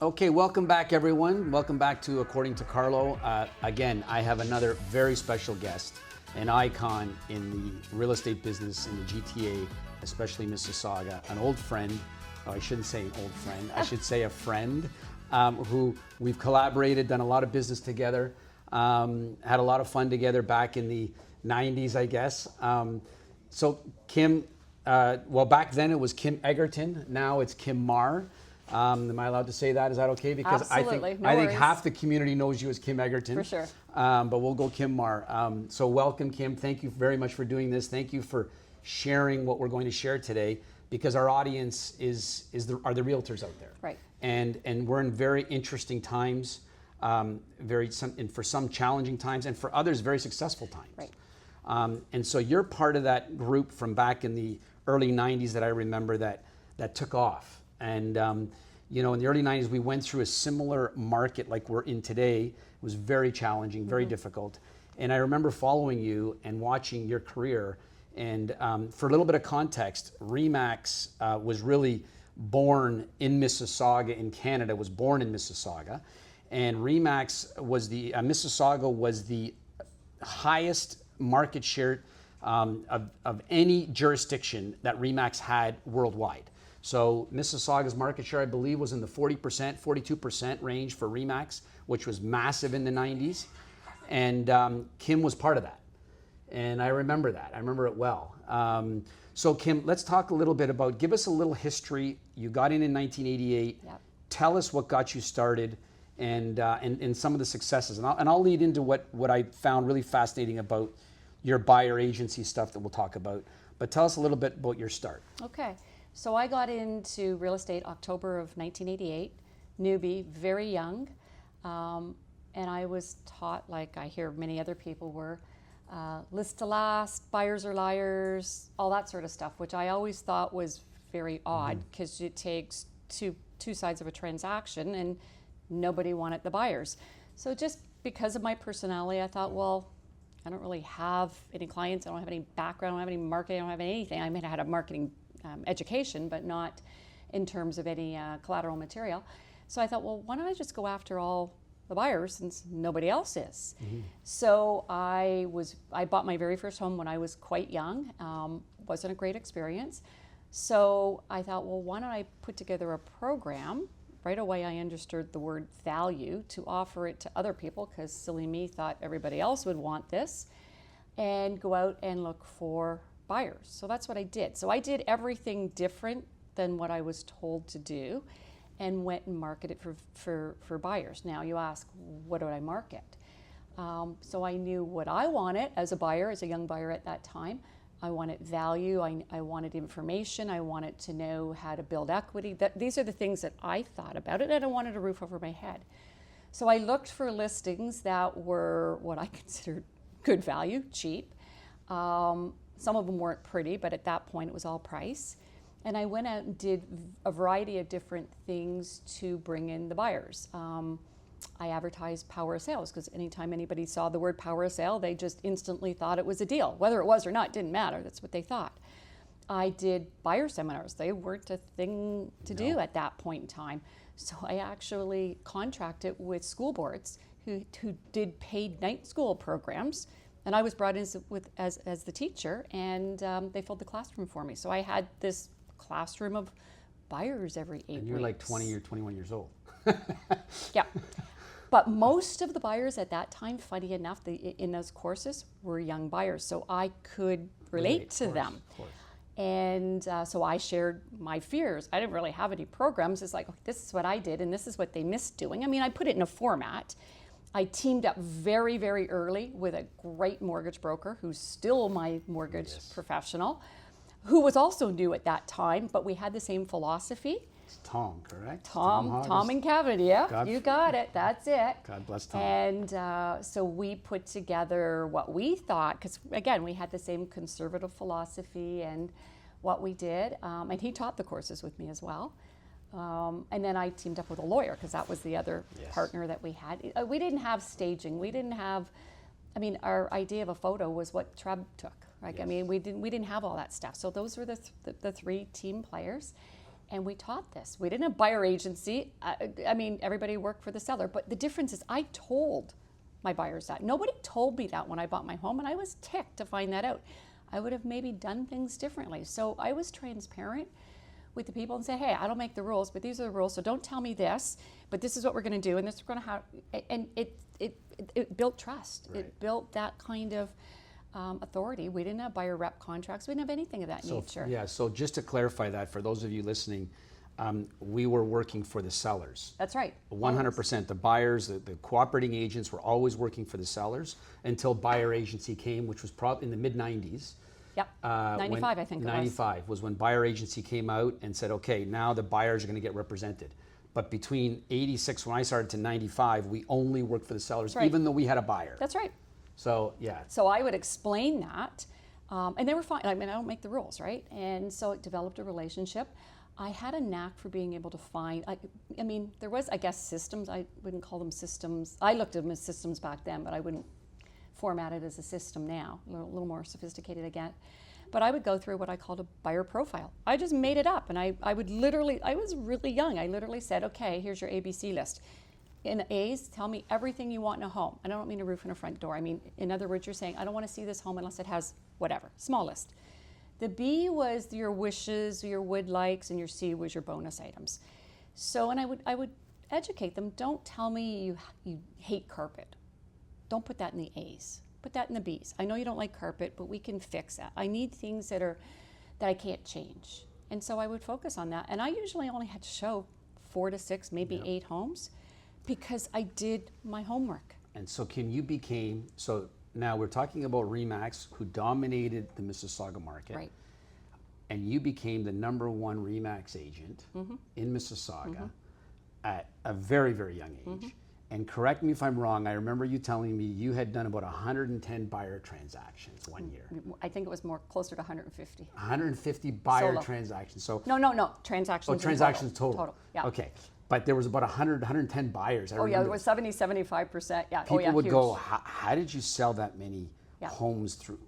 Okay, welcome back everyone. Welcome back to According to Carlo. Again, I have another very special guest, an icon in the real estate business in the GTA, especially Mississauga, an old friend. Oh, I shouldn't say an old friend, I should say a friend who we've collaborated, done a lot of business together, had a lot of fun together back in the 90s, I guess. So Kim, well back then it was Kim Egerton, now it's Kim Marr. Am I allowed to say that? Is that okay? Because Absolutely. I think half the community knows you as Kim Egerton. For sure. But we'll go Kim Marr. So welcome, Kim. Thank you very much for doing this. Thank you for sharing what we're going to share today, because our audience are the realtors out there. Right. And we're in very interesting times, and for some challenging times, and for others very successful times. Right. And so you're part of that group from back in the early 90s that I remember that took off. And you know, in the early 90s, we went through a similar market like we're in today. It was very challenging, very difficult. And I remember following you and watching your career. And for a little bit of context, RE/MAX was really born in Mississauga in Canada, was born in Mississauga. And RE/MAX was Mississauga was the highest market share of any jurisdiction that RE/MAX had worldwide. So Mississauga's market share, I believe, was in the 40%, 42% range for RE/MAX, which was massive in the 90s. And Kim was part of that. And I remember that. I remember it well. So Kim, let's talk a little bit about, give us a little history. You got in 1988. Yep. Tell us what got you started and some of the successes. And I'll lead into what I found really fascinating about your buyer agency stuff that we'll talk about. But tell us a little bit about your start. Okay. So I got into real estate October of 1988, newbie, very young. And I was taught, like I hear many other people were, list to last, buyers are liars, all that sort of stuff, which I always thought was very odd, because it takes two sides of a transaction and nobody wanted the buyers. So just because of my personality, I thought, well, I don't really have any clients, I don't have any background, I don't have any marketing, I don't have anything. I mean, I had a marketing education, but not in terms of any collateral material. So I thought, well, why don't I just go after all the buyers since nobody else is? So I bought my very first home when I was quite young. Wasn't a great experience. So I thought, well, why don't I put together a program? Right away I understood the word value, to offer it to other people, because silly me thought everybody else would want this, and go out and look for buyers. So that's what I did. So I did everything different than what I was told to do, and went and marketed for buyers. Now you ask, what do I market? So I knew what I wanted as a buyer, as a young buyer at that time. I wanted value, I wanted information, I wanted to know how to build equity. These are the things that I thought about it, and I wanted a roof over my head. So I looked for listings that were what I considered good value, cheap. Some of them weren't pretty, but at that point it was all price. And I went out and did a variety of different things to bring in the buyers. I advertised power of sales, because anytime anybody saw the word power of sale, they just instantly thought it was a deal. Whether it was or not, didn't matter. That's what they thought. I did buyer seminars. They weren't a thing to do at that point in time. So I actually contracted with school boards who did paid night school programs. And I was brought in as the teacher, and they filled the classroom for me. So I had this classroom of buyers every 8 weeks. And you're like 20 or 21 years old. Yeah. But most of the buyers at that time, funny enough, in those courses were young buyers. So I could relate to them. Of course. And so I shared my fears. I didn't really have any programs. It's like, okay, this is what I did, and this is what they missed doing. I mean, I put it in a format. I teamed up very, very early with a great mortgage broker who's still my mortgage professional, who was also new at that time, but we had the same philosophy. It's Tom, correct? Tom and Kevin, yeah, you got it, that's it. God bless Tom. And so we put together what we thought, because again, we had the same conservative philosophy and what we did, and he taught the courses with me as well. And then I teamed up with a lawyer, because that was the other partner that we had. We didn't have staging. We didn't have, I mean, our idea of a photo was what Treb took. Like, I mean, we didn't have all that stuff. So those were the three team players. And we taught this. We didn't have buyer agency. I mean, everybody worked for the seller. But the difference is I told my buyers that. Nobody told me that when I bought my home, and I was ticked to find that out. I would have maybe done things differently. So I was transparent with the people and say, hey, I don't make the rules, but these are the rules. So don't tell me this, but this is what we're going to do, and this is going to have. And it built trust. Right. It built that kind of authority. We didn't have buyer rep contracts. We didn't have anything of that nature. Yeah, so just to clarify that, for those of you listening, we were working for the sellers. That's right. 100%. The buyers, the cooperating agents were always working for the sellers until buyer agency came, which was probably in the mid-90s. Yep, 95 I think it was. 95 was when buyer agency came out and said, okay, now the buyers are going to get represented. But between 86, when I started, to 95, we only worked for the sellers, Right. even though we had a buyer. That's right. So, yeah. So I would explain that, and they were fine. I mean, I don't make the rules, right? And so it developed a relationship. I had a knack for being able to find, I mean, there was, I guess, systems. I wouldn't call them systems. I looked at them as systems back then, but I wouldn't format it as a system now, a little more sophisticated again. But I would go through what I called a buyer profile. I just made it up, and I would literally, I was really young. I literally said, okay, here's your ABC list. In A's, tell me everything you want in a home. I don't mean a roof and a front door. I mean, in other words, you're saying, I don't want to see this home unless it has whatever, small list. The B was your wishes, your would likes, and your C was your bonus items. So, and I would educate them. Don't tell me you hate carpet. Don't put that in the A's. Put that in the B's. I know you don't like carpet, but we can fix that. I need things that I can't change. And so I would focus on that. And I usually only had to show 4 to 6, maybe 8 homes, because I did my homework. And so Kim, you became, so now we're talking about RE/MAX, who dominated the Mississauga market. Right. And you became the #1 RE/MAX agent in Mississauga at a very, very young age. And correct me if I'm wrong, I remember you telling me you had done about 110 buyer transactions one year. I think it was more closer to 150. 150 buyer Solo. transactions. So No. Transactions. Oh, transactions total. Total. Yeah. Okay. But there was about 110 buyers. I Oh yeah, remember it was 75%. Yeah. people oh yeah. would huge. go, how did you sell that many Yeah. homes through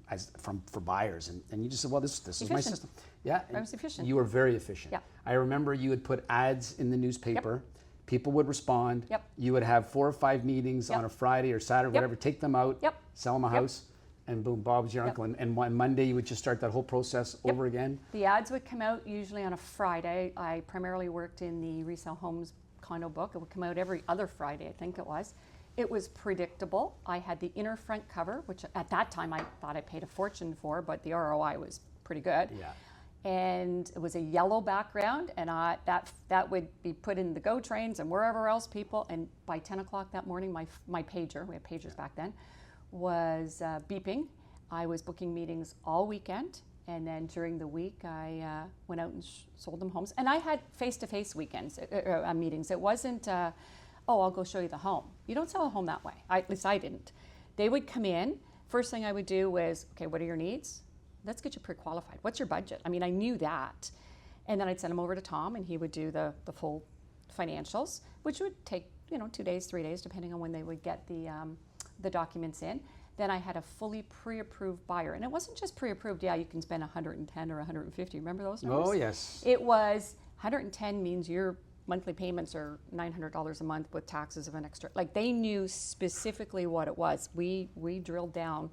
for buyers? And you just said, well, this is my Efficient. system. Yeah. I was efficient. You were very efficient. Yeah. I remember you would put ads in the newspaper. People would respond. Yep. You would have 4 or 5 meetings on a Friday or Saturday, whatever, take them out, sell them a house, and boom, Bob's your uncle. And on Monday, you would just start that whole process over again. The ads would come out usually on a Friday. I primarily worked in the resale homes condo book. It would come out every other Friday, I think it was. It was predictable. I had the inner front cover, which at that time I thought I paid a fortune for, but the ROI was pretty good. Yeah. And it was a yellow background, and that would be put in the GO trains and wherever else people. And by 10 o'clock that morning, my pager, we had pagers back then, was beeping. I was booking meetings all weekend, and then during the week I went out and sold them homes. And I had face-to-face weekends meetings. It wasn't, I'll go show you the home. You don't sell a home that way. At least I didn't. They would come in. First thing I would do was, okay, what are your needs? Let's get you pre-qualified. What's your budget? I mean, I knew that. And then I'd send them over to Tom, and he would do the full financials, which would take 2 days, 3 days, depending on when they would get the documents in. Then I had a fully pre-approved buyer. And it wasn't just pre-approved, you can spend 110 or 150. Remember those numbers? Oh, yes. It was 110 means your monthly payments are $900 a month with taxes of an extra. Like, they knew specifically what it was. We drilled down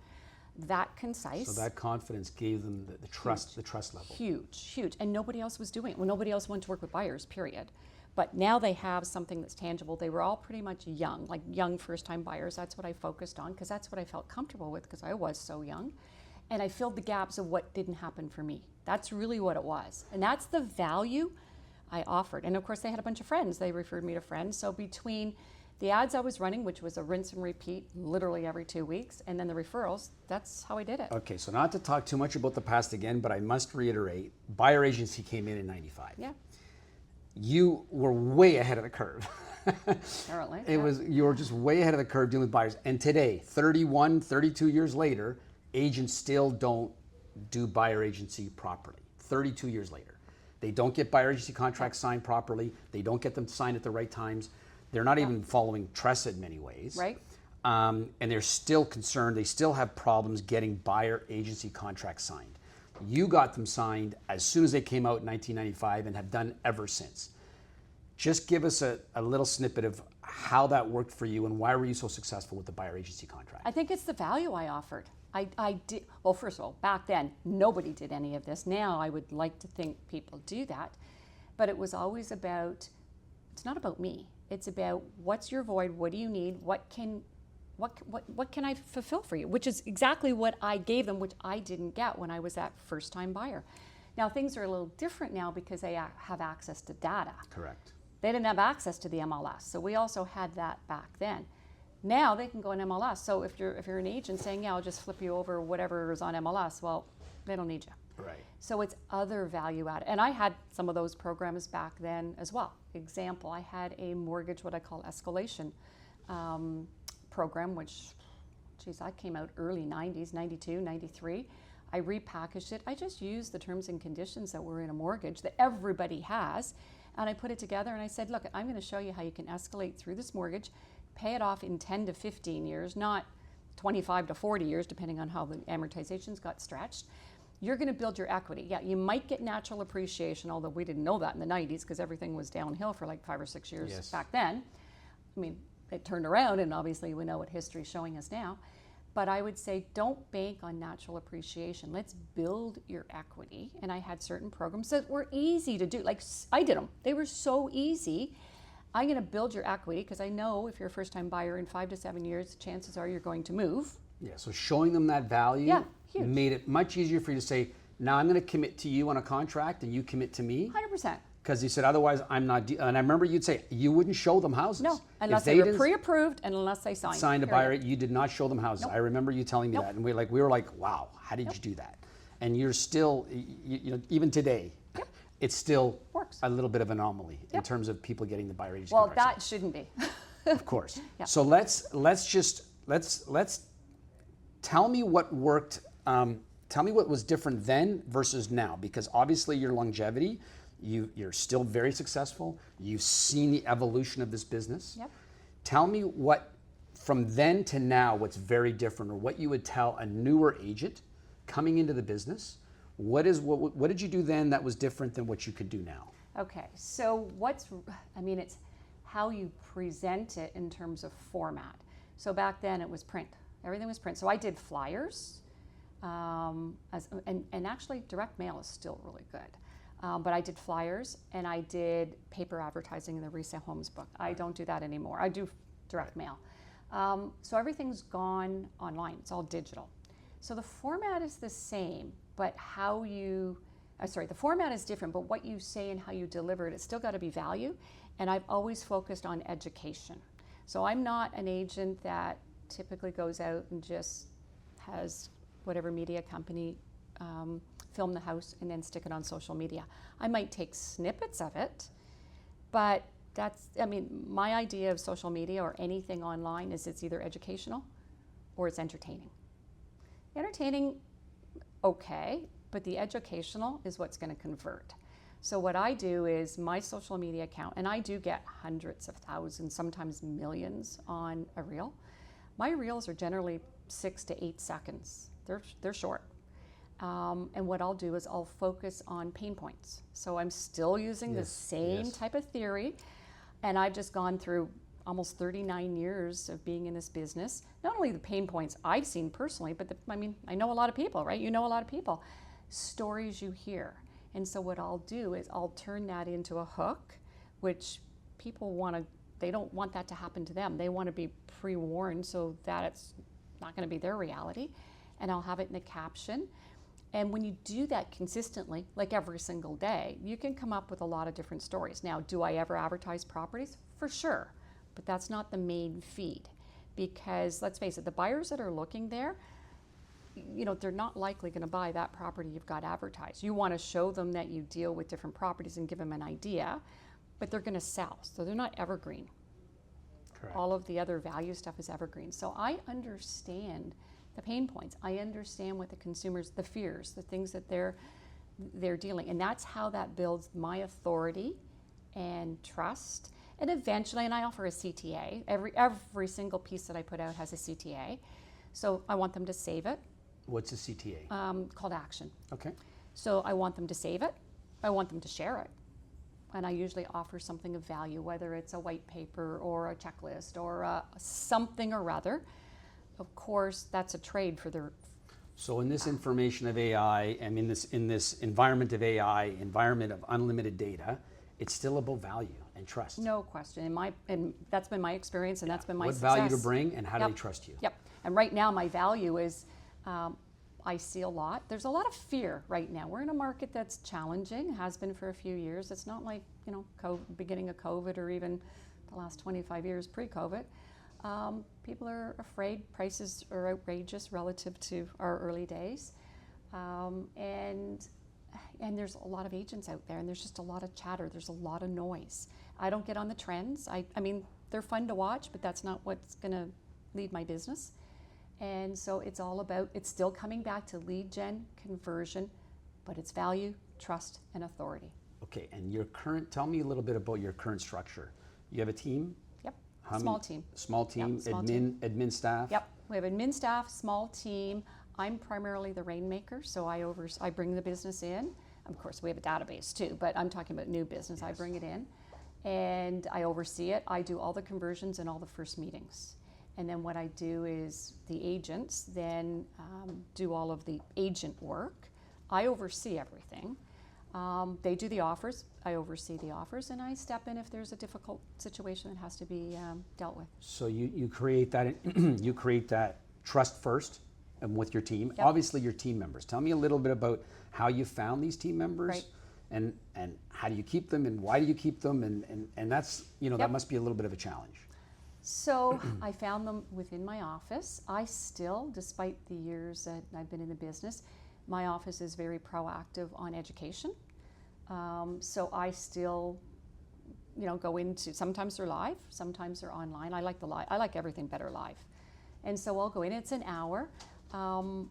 that concise. So that confidence gave them the trust, the trust level. Huge. And nobody else was doing it. Well, nobody else wanted to work with buyers, period. But now they have something that's tangible. They were all pretty much young, like young first-time buyers. That's what I focused on, because that's what I felt comfortable with, because I was so young. And I filled the gaps of what didn't happen for me. That's really what it was. And that's the value I offered. And of course, they had a bunch of friends. They referred me to friends. So between the ads I was running, which was a rinse and repeat literally every 2 weeks, and then the referrals, that's how I did it. Okay, so not to talk too much about the past again, but I must reiterate, buyer agency came in 95. Yeah. You were way ahead of the curve. Apparently. You were just way ahead of the curve dealing with buyers. And today, 31, 32 years later, agents still don't do buyer agency properly. 32 years later. They don't get buyer agency contracts signed properly. They don't get them signed at the right times. They're not even following trust in many ways. Right. And they're still concerned. They still have problems getting buyer agency contracts signed. You got them signed as soon as they came out in 1995 and have done ever since. Just give us a little snippet of how that worked for you and why were you so successful with the buyer agency contract? I think it's the value I offered. I did, well, first of all, back then, nobody did any of this. Now I would like to think people do that. But it was always about, it's not about me. It's about what's your void, what do you need, what can I fulfill for you? Which is exactly what I gave them, which I didn't get when I was that first-time buyer. Now things are a little different now because they have access to data. Correct. They didn't have access to the MLS, so we also had that back then. Now they can go on MLS. So if you're an agent saying, yeah, I'll just flip you over whatever is on MLS, well, they don't need you. Right. So it's other value added. And I had some of those programs back then as well. Example, I had a mortgage, what I call escalation program, which, geez, I came out early 90s, 92, 93. I repackaged it. I just used the terms and conditions that were in a mortgage that everybody has. And I put it together and I said, look, I'm going to show you how you can escalate through this mortgage, pay it off in 10 to 15 years, not 25 to 40 years, depending on how the amortizations got stretched. You're going to build your equity. Yeah, you might get natural appreciation, although we didn't know that in the 90s because everything was downhill for like 5 or 6 years back then. I mean, it turned around and obviously we know what history is showing us now. But I would say don't bank on natural appreciation. Let's build your equity. And I had certain programs that were easy to do. Like I did them. They were so easy. I'm going to build your equity because I know if you're a first-time buyer in 5 to 7 years, chances are you're going to move. Yeah, so showing them that value huge. Made it much easier for you to say, now I'm going to commit to you on a contract and you commit to me. 100%. Because you said, otherwise I'm not, and I remember you'd say, you wouldn't show them houses. No, unless they were pre-approved and unless they signed a buyer, you did not show them houses. Nope. I remember you telling me Nope. that. And we were like, wow, how did you do that? And you're still, you know, even today, it still works. A little bit of anomaly in terms of people getting the buyer agency Well, contracts. that shouldn't be. Of course. Yeah. So let's tell me what worked. Tell me what was different then versus now, because obviously your longevity, you're still very successful. You've seen the evolution of this business. Yep. Tell me what, from then to now, what's very different, or what you would tell a newer agent coming into the business. What did you do then that was different than what you could do now? Okay, so it's how you present it in terms of format. So back then it was print. Everything was print. So I did flyers, and actually direct mail is still really good. But I did flyers and I did paper advertising in the Resale Homes book. I don't do that anymore. I do direct mail. So everything's gone online. It's all digital. So the format is the same, but the format is different, but what you say and how you deliver it, it's still got to be value. And I've always focused on education. So I'm not an agent that typically goes out and just has whatever media company film the house and then stick it on social media. I might take snippets of it, but my idea of social media or anything online is it's either educational or it's entertaining. Entertaining, okay, but the educational is what's going to convert. So what I do is my social media account, and I do get hundreds of thousands, sometimes millions on a reel. My reels are generally 6 to 8 seconds. They're short. And what I'll do is I'll focus on pain points. So I'm still using the same type of theory, and I've just gone through almost 39 years of being in this business. Not only the pain points I've seen personally, but I know a lot of people, right? You know a lot of people. Stories you hear. And so what I'll do is I'll turn that into a hook, which people they don't want that to happen to them. They want to be pre-warned so that it's not going to be their reality. And I'll have it in a caption. And when you do that consistently, like every single day, you can come up with a lot of different stories. Now, do I ever advertise properties? For sure. But that's not the main feed, because let's face it, the buyers that are looking there, they're not likely going to buy that property you've got advertised. You want to show them that you deal with different properties and give them an idea, but they're going to sell, so they're not evergreen. Correct. All of the other value stuff is evergreen. So I understand the pain points. I understand what the consumers, the fears, the things that they're dealing, and that's how that builds my authority and trust. And eventually, and I offer a CTA. Every single piece that I put out has a CTA. So I want them to save it. What's a CTA? Call to action. Okay. So I want them to save it. I want them to share it. And I usually offer something of value, whether it's a white paper or a checklist or something or other. Of course, that's a trade for their. So in this information of AI, and in this environment of AI, environment of unlimited data, it's still about value and trust. No question. And that's been my experience, and that's been my what success. value to bring, and how do they trust you? Yep. And right now, my value is I see a lot. There's a lot of fear right now. We're in a market that's challenging, has been for a few years. It's not like, beginning of COVID or even the last 25 years pre-COVID. People are afraid. Prices are outrageous relative to our early days. And there's a lot of agents out there, and there's just a lot of chatter. There's a lot of noise. I don't get on the trends. I mean, they're fun to watch, but that's not what's going to lead my business. And so it's still coming back to lead gen, conversion, but it's value, trust, and authority. Okay, and tell me a little bit about your current structure. You have a team? Yep, small team. Small team, Yep, small admin staff? Yep, we have admin staff, small team. I'm primarily the rainmaker, so I bring the business in. Of course, we have a database too, but I'm talking about new business. Yes. I bring it in, and I oversee it. I do all the conversions and all the first meetings. And then what I do is the agents then do all of the agent work. I oversee everything. They do the offers, I oversee the offers, and I step in if there's a difficult situation that has to be dealt with. So you create that you create that trust first with your team. Yep. Obviously your team members. Tell me a little bit about how you found these team members. Right. And how do you keep them, and why do you keep them, and that's Yep. that must be a little bit of a challenge. So I found them within my office. I still, despite the years that I've been in the business, my office is very proactive on education. So I still, go into, sometimes they're live, sometimes they're online. I like everything better live. And so I'll go in, it's an hour. I'll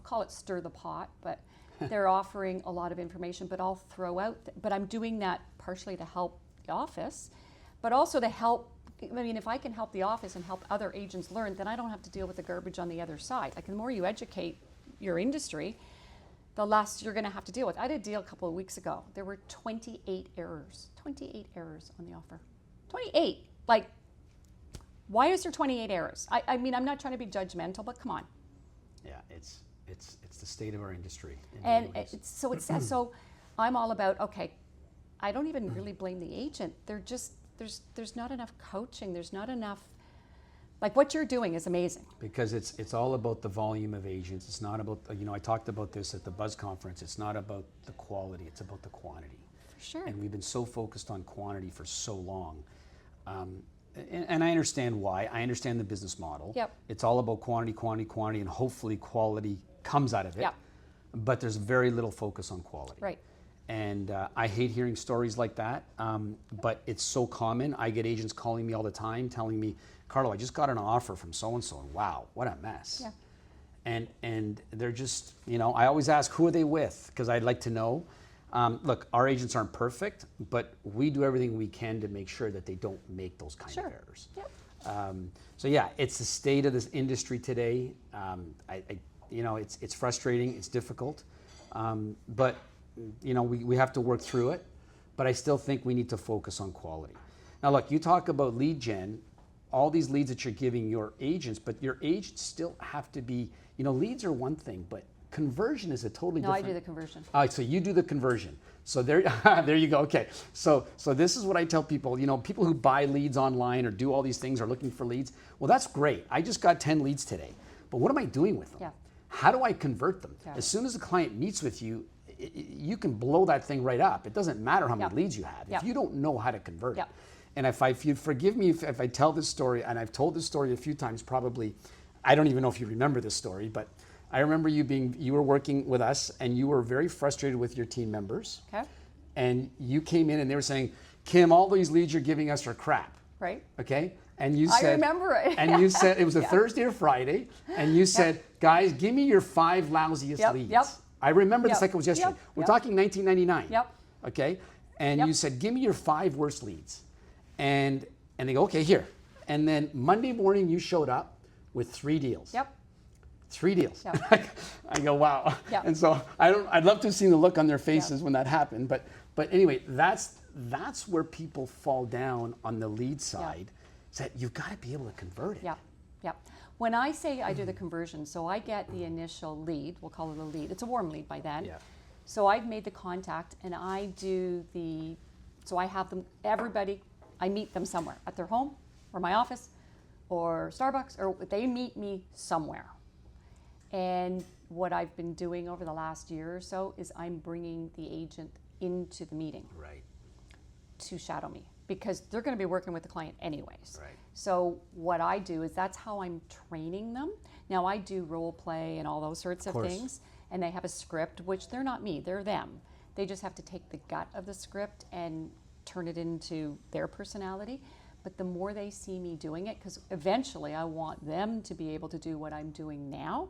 call it stir the pot, but they're offering a lot of information, but I'll throw out, but I'm doing that partially to help the office, but also to help, if I can help the office and help other agents learn, then I don't have to deal with the garbage on the other side. Like, the more you educate your industry, the less you're going to have to deal with. I did a deal a couple of weeks ago. There were 28 errors. 28 errors on the offer. 28. Like, why is there 28 errors? I'm not trying to be judgmental, but come on. Yeah, it's the state of our industry. And so I'm all about, okay, I don't even really blame the agent. There's not enough coaching. There's not enough. Like, what you're doing is amazing. Because it's all about the volume of agents. It's not about, I talked about this at the Buzz conference. It's not about the quality, it's about the quantity. For sure. And we've been so focused on quantity for so long. And I understand why. I understand the business model. Yep. It's all about quantity, quantity, quantity, and hopefully quality comes out of it. Yep. But there's very little focus on quality. Right. And I hate hearing stories like that, but it's so common. I get agents calling me all the time telling me, Carlo, I just got an offer from so-and-so, and wow, what a mess. Yeah. And they're just, I always ask, who are they with? Because I'd like to know. Look, our agents aren't perfect, but we do everything we can to make sure that they don't make those kind of errors. Yep. So yeah, it's the state of this industry today. It's frustrating, it's difficult, but we have to work through it. But I still think we need to focus on quality. Now look, you talk about lead gen, all these leads that you're giving your agents, but your agents still have to be, leads are one thing, but conversion is a totally different. No, I do the conversion. All right, so you do the conversion. So there you go. Okay, so this is what I tell people. People who buy leads online or do all these things are looking for leads. Well, that's great. I just got 10 leads today, but what am I doing with them? Yeah. How do I convert them? Yeah. As soon as the client meets with you, you can blow that thing right up. It doesn't matter how many leads you have if you don't know how to convert it. And if you forgive me if I tell this story, and I've told this story a few times probably, I don't even know if you remember this story, but I remember you were working with us and you were very frustrated with your team members. Okay. And you came in and they were saying, Kim, all these leads you're giving us are crap. Right. Okay? And you said, I remember it. And you said, it was a Thursday or Friday, and you said, guys, give me your 5 lousiest leads. Yep. I remember this like it was yesterday. We're talking 1999. Yep. Okay? And you said, give me your 5 worst leads. And they go, okay, here. And then Monday morning you showed up with 3 deals. Yep. 3 deals. Yeah. I go, wow. Yeah. And so I'd love to have seen the look on their faces when that happened. But anyway, that's where people fall down on the lead side. Is that you've got to be able to convert it. Yeah, yeah. When I say I do the conversion, so I get the initial lead, we'll call it a lead. It's a warm lead by then. Yeah. So I've made the contact and I do so I have them, everybody, I meet them somewhere, at their home or my office or Starbucks, or they meet me somewhere. And what I've been doing over the last year or so is I'm bringing the agent into the meeting. Right. To shadow me, because they're going to be working with the client anyways. Right. So what I do is that's how I'm training them. Now I do role play and all those sorts of things, and they have a script, which they're not me, they're them. They just have to take the gut of the script and turn it into their personality. But the more they see me doing it, because eventually I want them to be able to do what I'm doing now,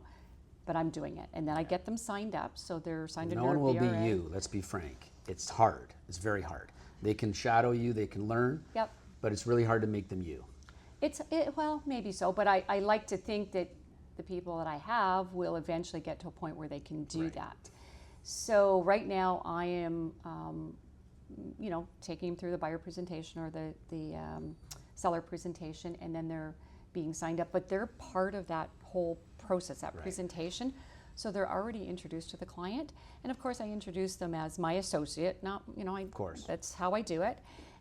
but I'm doing it. And then I get them signed up, so they're signed into No one will BRA. be you, let's be frank. It's hard, it's very hard. They can shadow you, they can learn, Yep. but it's really hard to make them you. Well, maybe so, but I like to think that the people that I have will eventually get to a point where they can do that. So right now I am, taking them through the buyer presentation or the seller presentation, and then they're being signed up, but they're part of that whole process, that presentation. So they're already introduced to the client, and of course I introduce them as my associate. Not, of course. That's how I do it,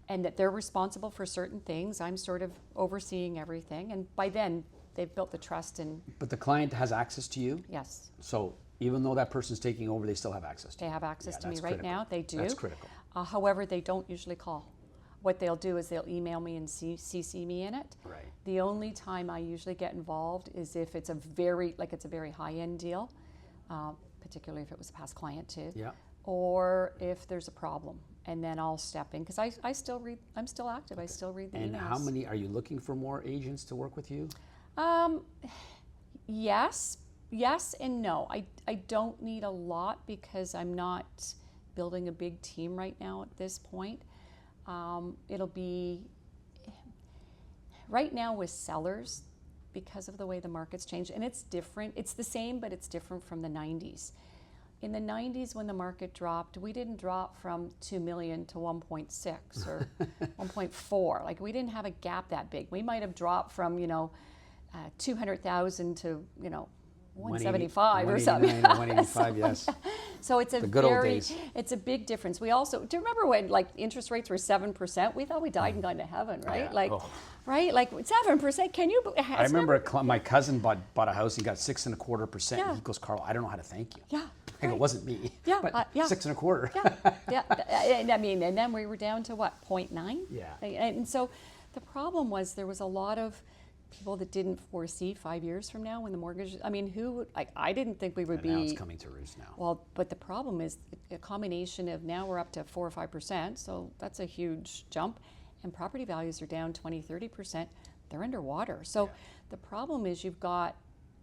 and that they're responsible for certain things. I'm sort of overseeing everything, and by then they've built the trust. And But the client has access to you? yes, So even though that person's taking over, they still have access to they you? have access to me that's right critical. now. They do. That's critical. However, they don't usually call. What they'll do is they'll email me and CC me in it. Right. The only time I usually get involved is if it's a very high-end deal, particularly if it was a past client too. Yeah. Or if there's a problem, and then I'll step in, because I still read. I'm still active. I still read the And emails. how many, are you looking for more agents to work with you? Yes and no. I don't need a lot because I'm not building a big team right now at this point. It'll be, right now with sellers, because of the way the market's changed, and it's different. It's the same, but it's different from the 90s. In the 90s, when the market dropped, we didn't drop from 2 million to 1.6 or 1.4. Like, we didn't have a gap that big. We might have dropped from 200,000 to 175 or something. 185, yes. So it's The good old days. it's a big difference. We also, do you remember when interest rates were 7%? We thought we died and gone to heaven, right? Yeah. Right? Like 7%. Can you? I remember my cousin bought a house and got 6.25%. Yeah. And he goes, Carlo, I don't know how to thank you. Yeah. I go, it wasn't me. Yeah, But yeah. 6.25. Yeah. And I mean, and then we were down to what, 0.9? Yeah. And so the problem was there was a lot of people that didn't foresee 5 years from now when the mortgage, I mean, I didn't think we would And be. now it's coming to roost now. Well, but the problem is a combination of, now we're up to 4 or 5%, so that's a huge jump, and property values are down 20, 30%. They're underwater. So the problem is you've got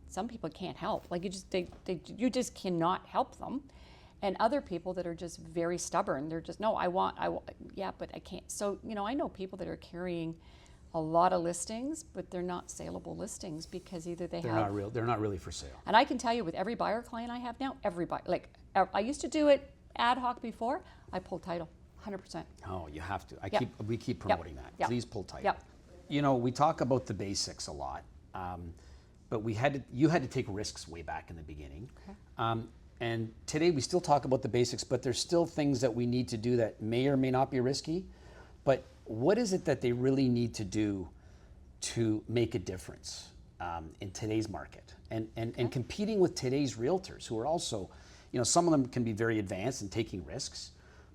some people can't help. Like, you just cannot help them, and other people that are just very stubborn. They're just, no, I want, yeah, but I can't. So I know people that are carrying a lot of listings, but they're not saleable listings because either they're not really for sale. And I can tell you, with every buyer client I have now, everybody, like, I used to do it ad hoc before. I pull title, 100%. Oh, you have to. Yep. We keep promoting that. Yep. Please pull title. Yep. We talk about the basics a lot, but you had to take risks way back in the beginning. Okay. And today we still talk about the basics, but there's still things that we need to do that may or may not be risky. But what is it that they really need to do to make a difference in today's market? And competing with today's realtors, who are also, some of them can be very advanced in taking risks.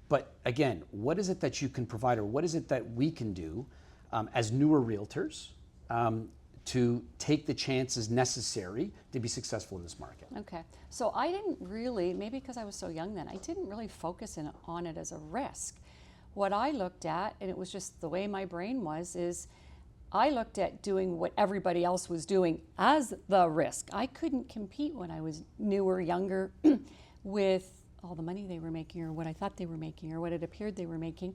But again, what is it that you can provide, or what is it that we can do as newer realtors to take the chances necessary to be successful in this market? Okay. So I didn't really, maybe because I was so young then, I didn't really focus on it as a risk. What I looked at, and it was just the way my brain was, is I looked at doing what everybody else was doing as the risk. I couldn't compete when I was newer, younger, with all the money they were making, or what I thought they were making, or what it appeared they were making.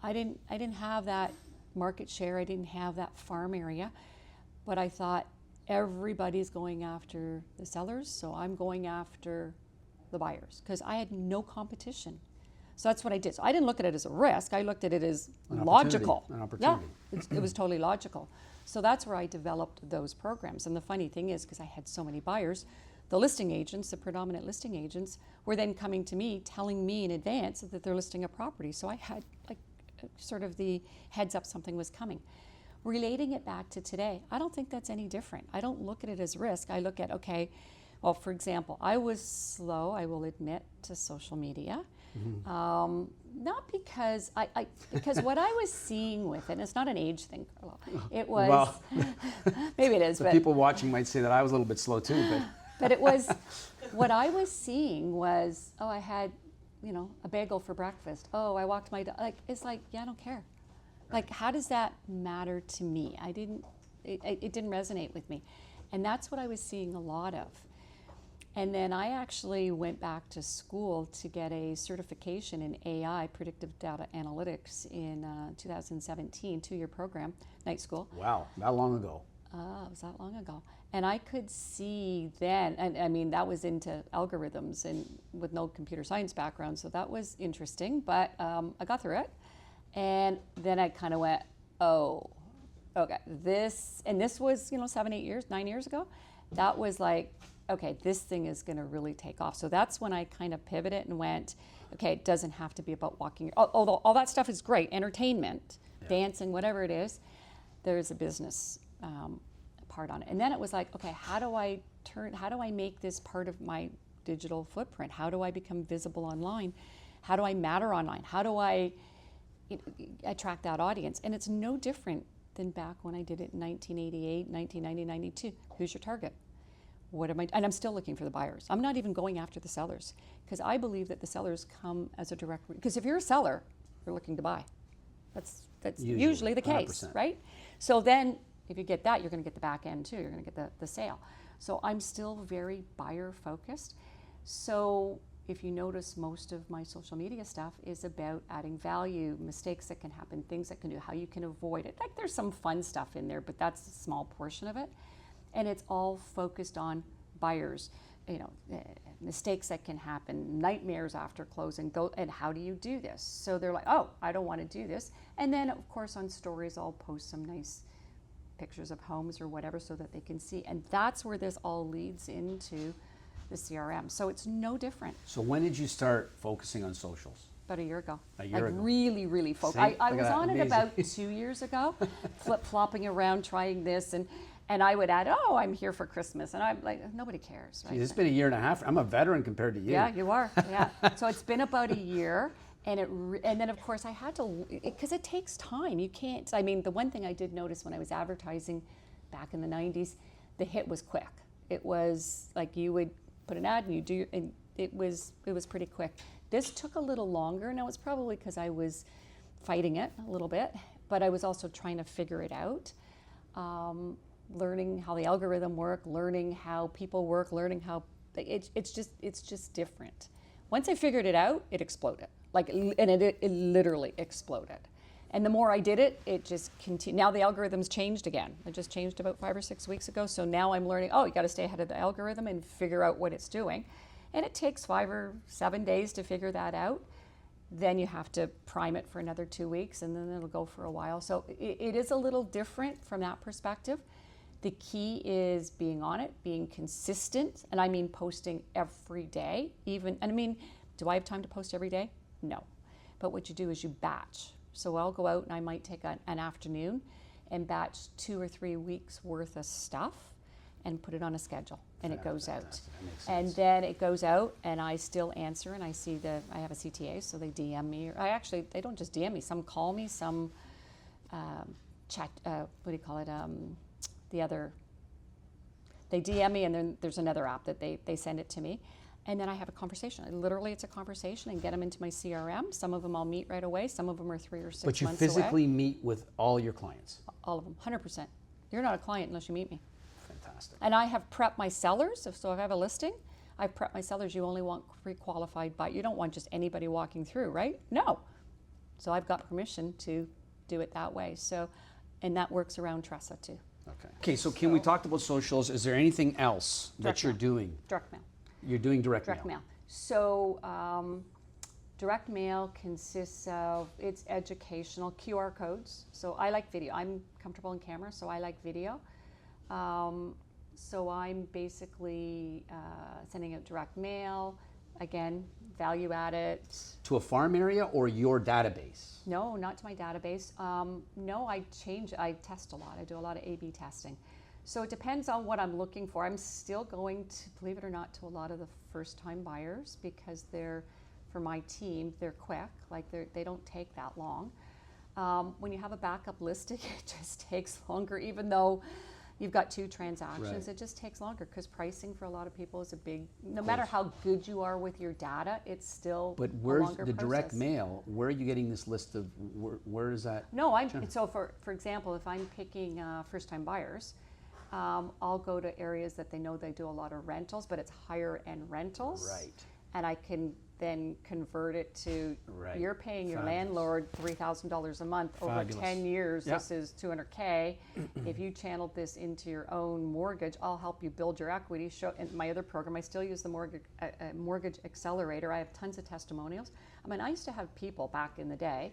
I didn't have that market share. I didn't have that farm area. But I thought, everybody's going after the sellers, so I'm going after the buyers because I had no competition. So that's what I did. So I didn't look at it as a risk. I looked at it as logical. An opportunity. Yeah, it was totally logical. So that's where I developed those programs. And the funny thing is, because I had so many buyers, the listing agents, the predominant listing agents, were then coming to me, telling me in advance that they're listing a property. So I had like sort of the heads up something was coming. Relating it back to today, I don't think that's any different. I don't look at it as risk. I look at, okay, well, for example, I was slow, I will admit, to social media. Not because because what I was seeing with it, and it's not an age thing, Carlo. It was, Well, maybe it is, the but people watching might say that I was a little bit slow too, but but it was, what I was seeing was, oh, I had, a bagel for breakfast. Oh, I walked my dog. Like, it's like, yeah, I don't care. Like, how does that matter to me? It didn't resonate with me. And that's what I was seeing a lot of. And then I actually went back to school to get a certification in AI, predictive data analytics, in 2017, 2-year program, night school. wow, not long ago. It was that long ago. And I could see then, and I mean, that was into algorithms and with no computer science background, so that was interesting, but I got through it. And then I kind of went, oh, okay, this was, 7, 8 years, 9 years ago. That was like, okay, this thing is going to really take off. So that's when I kind of pivoted and went, okay, it doesn't have to be about walking. Although all that stuff is great, entertainment, dancing, whatever it is, there's a business part on it. And then it was like, okay, how do I make this part of my digital footprint? How do I become visible online? How do I matter online? How do I attract that audience? And it's no different than back when I did it in 1988, 1990, 92. Who's your target? What am I? And I'm still looking for the buyers. I'm not even going after the sellers because I believe that the sellers come as a direct. Because if you're a seller, you're looking to buy. That's usually the case, 100%. right? So then, if you get that, you're going to get the back end too. You're going to get the sale. So I'm still very buyer focused. So if you notice, most of my social media stuff is about adding value, mistakes that can happen, things that can do, how you can avoid it. Like, there's some fun stuff in there, but that's a small portion of it. And it's all focused on buyers, mistakes that can happen, nightmares after closing, and how do you do this? So they're like, oh, I don't want to do this. And then, of course, on stories, I'll post some nice pictures of homes or whatever so that they can see. And that's where this all leads into the CRM. So it's no different. So when did you start focusing on socials? About a year ago. A year ago. Really, really focused. I was on it about 2 years ago, flip-flopping around, trying this, and I would add, oh, I'm here for Christmas. And I'm like, nobody cares, right? It's been a year and a half. I'm a veteran compared to you. Yeah, you are. Yeah. So it's been about a year. And then, of course, I had to, because it takes time. You can't, I mean, the one thing I did notice when I was advertising back in the 90s, the hit was quick. It was like you would put an ad and it was pretty quick. This took a little longer. Now, it's probably because I was fighting it a little bit, but I was also trying to figure it out. Learning how the algorithm worked, learning how people work, learning how it's just different. Once I figured it out, it exploded. It literally exploded. And the more I did it, it just continued. Now the algorithm's changed again. It just changed about 5 or 6 weeks ago. So now I'm learning, you got to stay ahead of the algorithm and figure out what it's doing. And it takes 5 or 7 days to figure that out. Then you have to prime it for another 2 weeks, and then it'll go for a while. So it is a little different from that perspective. The key is being on it, being consistent, and I mean posting every day. Do I have time to post every day? No. But what you do is you batch. So I'll go out and I might take an afternoon and batch 2 or 3 weeks worth of stuff and put it on a schedule, and it goes out. And then it goes out, and I still answer, and I see I have a CTA, so they DM me. Or they don't just DM me. Some call me, some chat. What do you call it? They DM me, and then there's another app that they send it to me, and then I have a conversation. Literally, it's a conversation, and get them into my CRM. Some of them I'll meet right away. Some of them are 3 or 6 months away. But you physically meet with all your clients? All of them, 100%. You're not a client unless you meet me. Fantastic. And I have prepped my sellers. So if I have a listing, I've prepped my sellers. You only want pre-qualified buyers. You don't want just anybody walking through, right? No. So I've got permission to do it that way. So, and that works around Tressa too. Okay, so Kim, we talked about socials. Is there anything else Direct that you're mail. doing? Direct mail. You're doing direct mail. Direct mail. So direct mail consists of, it's educational, QR codes. So I like video. I'm comfortable in camera, so I like video. So I'm basically sending out direct mail, again, value added. To a farm area or your database? No, not to my database. No, I test a lot. I do a lot of A/B testing. So it depends on what I'm looking for. I'm still going to, believe it or not, to a lot of the first-time buyers because for my team, they're quick. Like they don't take that long. When you have a backup listing, it just takes longer, even though you've got 2 transactions. It just takes longer because pricing for a lot of people is a big, no matter how good you are with your data, it's still But a where's longer the direct process. mail? Where are you getting this list of, where is that? No, so for example, if I'm picking first-time buyers, I'll go to areas that they know they do a lot of rentals, but it's higher end rentals. Right. And I can then convert it to, you're paying your Fabulous. landlord $3,000 a month over Fabulous. 10 years. Yep. This is $200K. If you channeled this into your own mortgage, I'll help you build your equity. In my other program, I still use the mortgage accelerator. I have tons of testimonials. I mean, I used to have people back in the day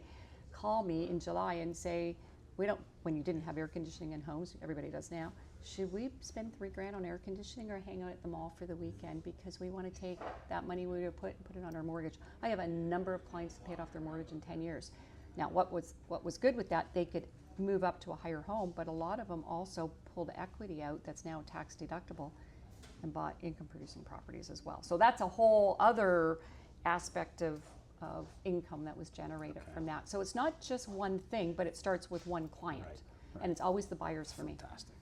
call me in July and say, when you didn't have air conditioning in homes, everybody does now, should we spend $3,000 on air conditioning or hang out at the mall for the weekend because we want to take that money we would put it on our mortgage? I have a number of clients that paid off their mortgage in 10 years. Now, what was good with that, they could move up to a higher home, but a lot of them also pulled equity out that's now tax deductible and bought income producing properties as well. So that's a whole other aspect of income that was generated from that. So it's not just one thing, but it starts with one client. And it's always the buyers for me. Fantastic.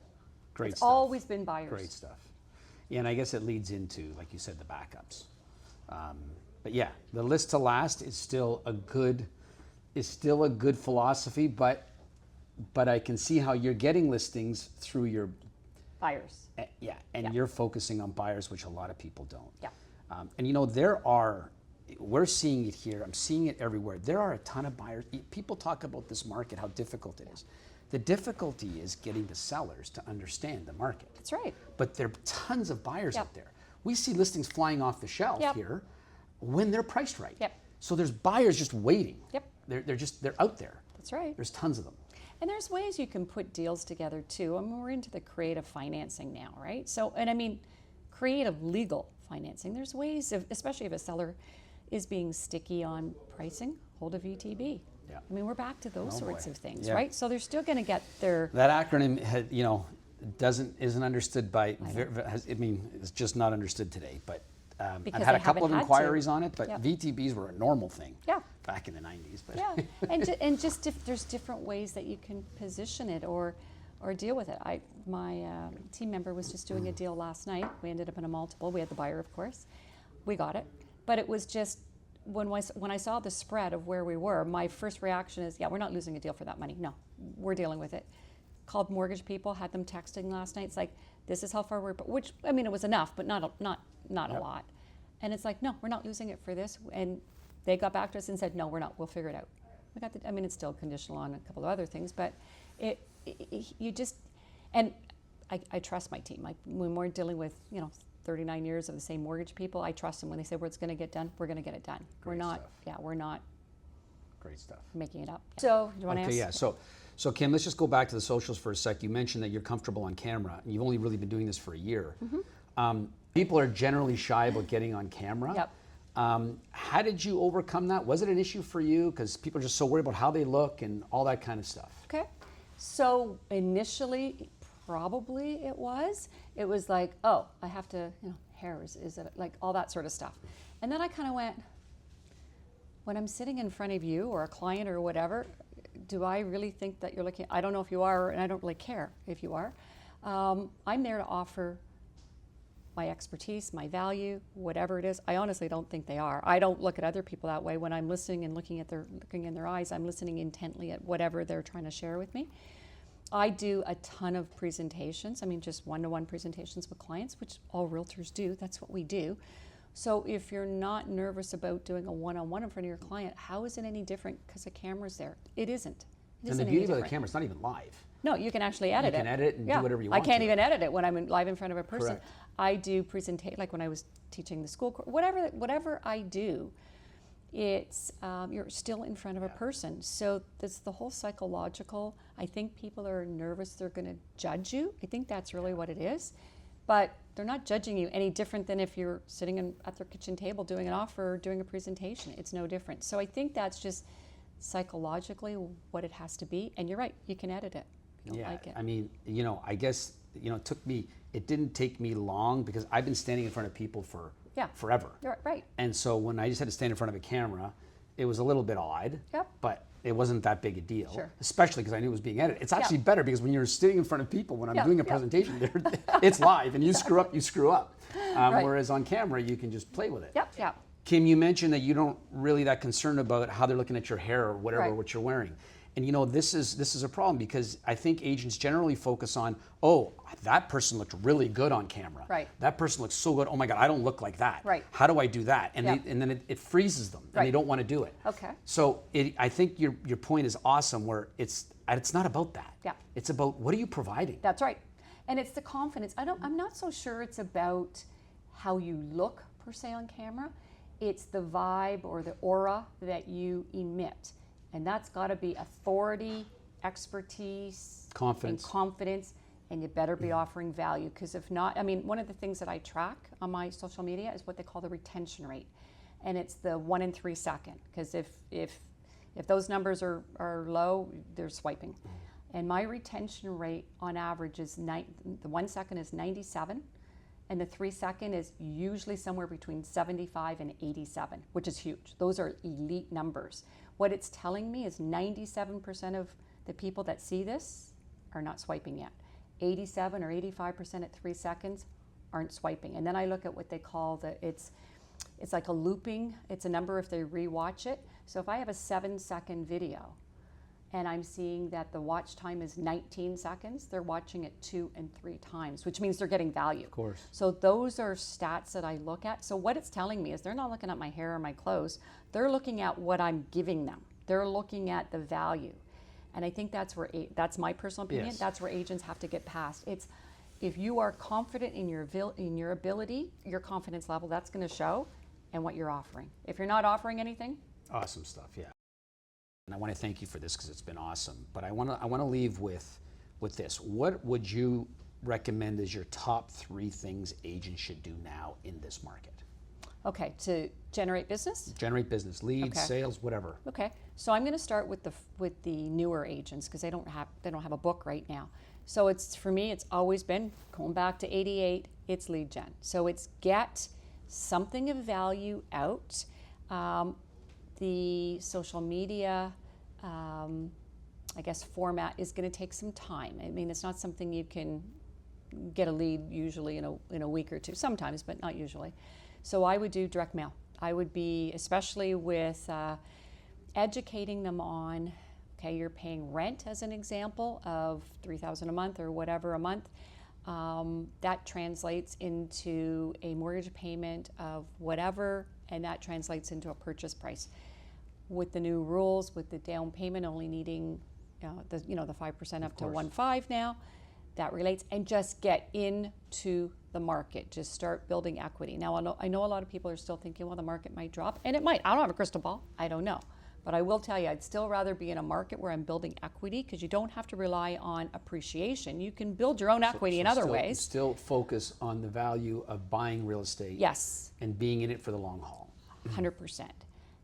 Great It's stuff. always been buyers. Great stuff. Yeah, and I guess it leads into, like you said, the backups. But yeah, the list to last is still a good philosophy, but I can see how you're getting listings through your Buyers. and you're focusing on buyers, which a lot of people don't. Yeah. And we're seeing it here. I'm seeing it everywhere. There are a ton of buyers. People talk about this market, how difficult it is. The difficulty is getting the sellers to understand the market. That's right. But there are tons of buyers Yep. out there. We see listings flying off the shelf Yep. here when they're priced right. Yep. So there's buyers just waiting. Yep. They're out there. That's right. There's tons of them. And there's ways you can put deals together too. I mean, we're into the creative financing now, right? So, and I mean, creative legal financing. There's ways of, especially if a seller is being sticky on pricing, hold a VTB. Yeah. I mean, we're back to those sorts boy. of things, Yeah. right? So they're still going to get their. That acronym, isn't understood by. It's just not understood today. But I've Because had they a couple of haven't had inquiries to. on it. But Yep. VTBs were a normal thing. Yeah. Back in the 90s. But Yeah, and there's different ways that you can position it or deal with it. My team member was just doing a deal last night. We ended up in a multiple. We had the buyer, of course. We got it, but it was just when I saw the spread of where we were, my first reaction is, yeah, we're not losing a deal for that money. No, we're dealing with it. Called mortgage people, had them texting last night. It's like, this is how far we're, which I mean, it was enough, but not a lot. And it's like, no, we're not losing it for this. And they got back to us and said, no, we're not. We'll figure it out. It's still conditional on a couple of other things, but you just, and I trust my team. When we're dealing with, 39 years of the same mortgage people, I trust them. When they say it's going to get done, we're going to get it done. We're not great stuff. making it up. So, do you want to ask? Okay, yeah. So Kim, let's just go back to the socials for a sec. You mentioned that you're comfortable on camera, and you've only really been doing this for a year. Mm-hmm. People are generally shy about getting on camera. Yep. How did you overcome that? Was it an issue for you? Because people are just so worried about how they look and all that kind of stuff. Okay. So initially, probably it was. It was like, oh, I have to, hair is it like all that sort of stuff. And then I kind of went, when I'm sitting in front of you or a client or whatever, do I really think that you're looking? I don't know if you are, and I don't really care if you are. I'm there to offer my expertise, my value, whatever it is. I honestly don't think they are. I don't look at other people that way. When I'm listening and looking in their eyes, I'm listening intently at whatever they're trying to share with me. I do a ton of presentations. just one-to-one presentations with clients, which all realtors do. That's what we do. So if you're not nervous about doing a one-on-one in front of your client, how is it any different because the camera's there? It isn't. And the beauty of the camera, it's not even live. No, you can actually edit it. You can edit and do whatever you want. I can't to even edit it when I'm live in front of a person. Correct. I do like when I was teaching the school, whatever I do, it's you're still in front of a person. So that's the whole psychological. I think people are nervous they're going to judge you. I think that's really what it is. But they're not judging you any different than if you're sitting at their kitchen table doing an offer or doing a presentation. It's no different. So I think that's just psychologically what it has to be. And you're right, you can edit it if you don't like it. I mean, I guess, it didn't take me long because I've been standing in front of people for forever. You're right. And so when I just had to stand in front of a camera, it was a little bit odd, but it wasn't that big a deal, especially because I knew it was being edited. It's actually better because when you're sitting in front of people, when I'm doing a presentation, it's live and you screw up. Whereas on camera, you can just play with it. Kim, you mentioned that you don't really that concerned about how they're looking at your hair or whatever, what you're wearing. And this is a problem because I think agents generally focus on, oh, that person looked really good on camera. That person looks so good. Oh my God, I don't look like that. How do I do that? And then it freezes them, and they don't want to do it. So I think your point is awesome. Where it's not about that. It's about what are you providing. That's right, and it's the confidence. I'm not so sure it's about how you look per se on camera. It's the vibe or the aura that you emit. And that's got to be authority, expertise, confidence, and you better be offering value. Because if not, one of the things that I track on my social media is what they call the retention rate, and it's the 1 in 3 second. Because if those numbers are low, they're swiping. And my retention rate on average is the 1 second is 97. And the 3 second is usually somewhere between 75 and 87, which is huge. Those are elite numbers. What it's telling me is 97% of the people that see this are not swiping yet. 87 or 85% at 3 seconds aren't swiping. And then I look at what they call it's like a looping. It's a number if they rewatch it. So if I have a 7-second video and I'm seeing that the watch time is 19 seconds, they're watching it 2 and 3 times, which means they're getting value. Of course. So those are stats that I look at. So what it's telling me is they're not looking at my hair or my clothes. They're looking at what I'm giving them. They're looking at the value. And I think that's where, that's my personal opinion, that's where agents have to get past. It's, if you are confident in your ability, your confidence level, that's going to show, and what you're offering. If you're not offering anything. Awesome stuff, And I want to thank you for this because it's been awesome. But I want to leave with this. What would you recommend as your top 3 things agents should do now in this market? Okay, to generate business? Generate business, leads, sales, whatever. Okay, so I'm going to start with the newer agents because they don't have a book right now. So for me, it's always been going back to '88. It's lead gen. So it's get something of value out. The social media, I guess, format is going to take some time. It's not something you can get a lead usually in a week or two. Sometimes, but not usually. So I would do direct mail. I would be, especially with educating them on, okay, you're paying rent as an example of $3,000 a month or whatever a month. That translates into a mortgage payment of whatever, and that translates into a purchase price. With the new rules, with the down payment only needing the 5% up to 1.5 now, that relates, and just get into the market. Just start building equity. Now, I know a lot of people are still thinking, well, the market might drop, and it might. I don't have a crystal ball. I don't know. But I will tell you, I'd still rather be in a market where I'm building equity, because you don't have to rely on appreciation. You can buld your own equity in other ways. Still focus on the value of buying real estate. Yes. And being in it for the long haul. 100%.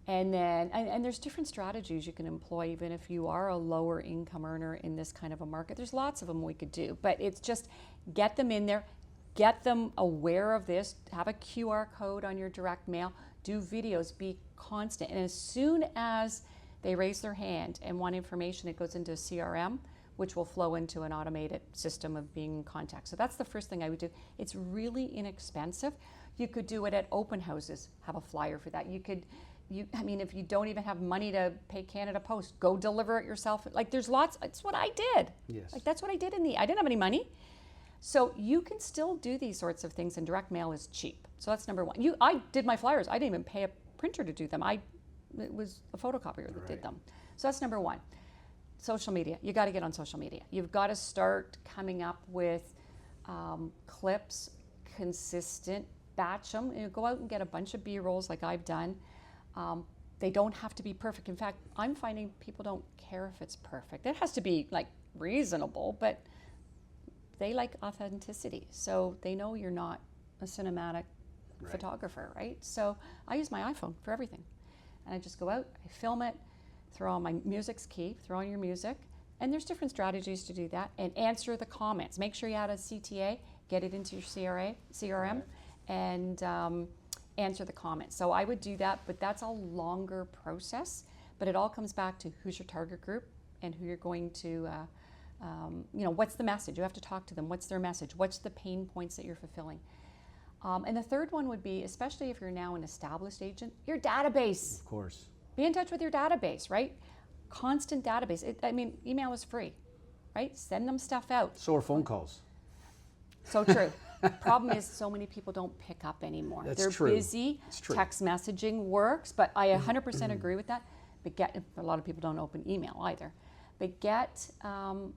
And then, and there's different strategies you can employ even if you are a lower income earner in this kind of a market. There's lots of them we could do, but it's just get them in there, get them aware of this, have a QR code on your direct mail, do videos, be constant. And as soon as they raise their hand and want information, it goes into a CRM, which will flow into an automated system of being in contact. So that's the first thing I would do. It's really inexpensive. You could do it at open houses, have a flyer for that. If you don't even have money to pay Canada Post, go deliver it yourself. Like, there's lots. It's what I did. Yes. Like, that's what I did I didn't have any money. So you can still do these sorts of things, and direct mail is cheap. So that's number one. I did my flyers. I didn't even pay a printer to do them. It was a photocopier that did them. So that's number one. social media. You got to get on social media. You've got to start coming up with clips, consistent, batch them. You know, go out and get a bunch of B-rolls like I've done. They don't have to be perfect. In fact, I'm finding people don't care if it's perfect. It has to be like reasonable, but they like authenticity. So they know you're not a cinematic photographer, right? So I use my iPhone for everything. And I just go out, I film it, throw on my music's key, throw on your music, and there's different strategies to do that, and answer the comments. Make sure you add a CTA, get it into your CRM, and answer the comments. So I would do that, but that's a longer process, but it all comes back to who's your target group and who you're going to, what's the message? You have to talk to them. What's their message? What's the pain points that you're fulfilling? And the third one would be, especially if you're now an established agent, your database. Of course. Be in touch with your database, right? Constant database. Email is free, right? Send them stuff out. So are phone calls. So true. Problem is, so many people don't pick up anymore. They're busy. It's true. Text messaging works, but I 100% agree with that. But a lot of people don't open email either. But get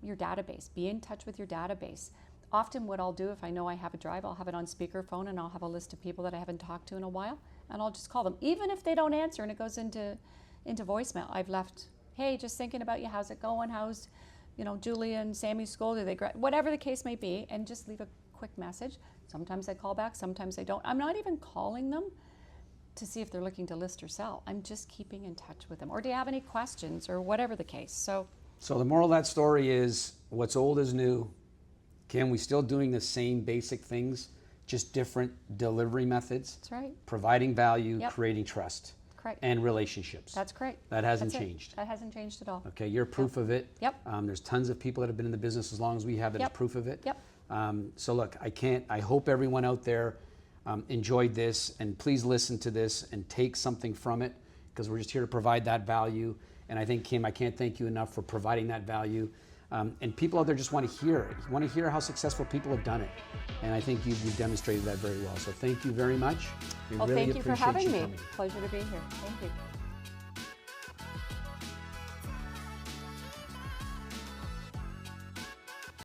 your database. Be in touch with your database. Often what I'll do, if I know I have a drive, I'll have it on speakerphone, and I'll have a list of people that I haven't talked to in a while, and I'll just call them. Even if they don't answer and it goes into voicemail, I've left, hey, just thinking about you, how's it going? How's, Julia and Sammy's school? Do they whatever the case may be, and just leave a quick message. Sometimes I call back, sometimes I don't. I'm not even calling them to see if they're looking to list or sell. I'm just keeping in touch with them. Or do you have any questions, or whatever the case? So the moral of that story is, what's old is new. Kim, we still doing the same basic things, just different delivery methods. That's right. Providing value, creating trust. Correct. And relationships. That's correct. That hasn't changed. That hasn't changed at all. Okay, you're proof of it. Yep. There's tons of people that have been in the business as long as we have that is proof of it. Yep. So look, I hope everyone out there enjoyed this, and please listen to this and take something from it, because we're just here to provide that value. And I think, Kim, I can't thank you enough for providing that value. And people out there just want to hear it. You want to hear how successful people have done it. And I think you've demonstrated that very well. So thank you very much. Well, thank you for having me. Pleasure to be here. Thank you.